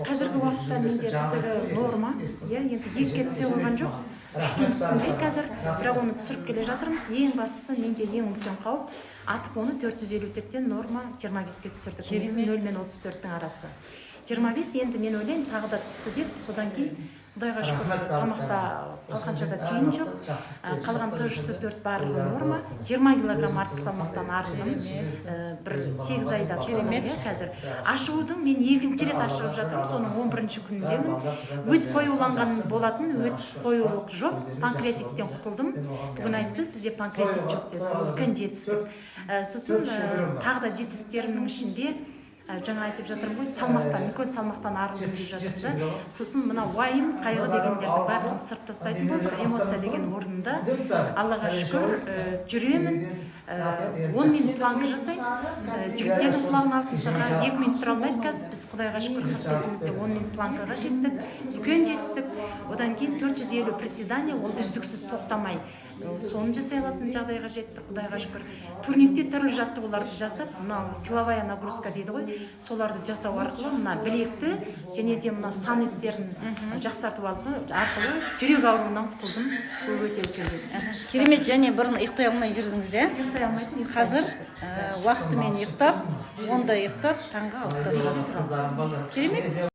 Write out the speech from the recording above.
Қазіргі уақытта менде ттг норма, енді екіге түсе қойған жоқ. 3-тің үстінде қазір, бірақ оны түсіріп келе жатырмыз. Ең бастысы менде ең үлкен қауіп, атып оны 450 оттектен норма 25-ге түсірдік. Негізі 0 мен 34-тің арасы. 25 енді мен ойлаймын тағы да түсті деп, содан кейін Құдайға шүкір тамақта қалқаншада түйін жоқ. Қалған 3-4 барлығы норма. 20 килограмм артық салмақтан арылдым. Бір 8 айда керемет қазір. Ашығудың мен екінші рет ашығып жатырмын. Соның 11-ші күніндемін. Өт қоюланған болатын, өт қоюлық жоқ. Панкреатиттен құтылдым. Бүгін айтты, сізде панкреатит жоқ деді. Үлкен жетістік. Сосын тағы да жетістіктерімнің ішінде жаңа айтып жатырмын ғой, салмақтан, үлкен салмақтан арылдым деп жатырмын да. Сосын мына уайым, қайғы дегендерді барлығын сырып тастайтын болдық. Эмоция деген орнында. Аллаға шүкір, жүремін. 10 минут планка жасаймын. Жігіттердің құлағына алтын сырға 2 минут тұра алмайды қазір. Біз Құдайға шүкір 45-імізде 10 минут планкаға жеттік. Үлкен жетістік. Одан кейін 450 приседания, ол үздіксіз тоқтамай. Соны жасай алатын жағдайға жетті, Құдайға шүкір. Турникте түрлі жаттығуларды жасап, мына силовая нагрузка дейді ғой, соларды жасау арқылы мына білекті және де мына сан еттерін жақсарту арқылы жүрек ауруынан құтылдым. Бұл өте үлкен. Керемет. Және бұрын ұйықтай алмай жүрдіңіз, иә? Ұйықтай алмайтын. Қазір уақытымен ұйықтап, онда ұйықтап, таңғы 6-да тұрасыз. Керемет.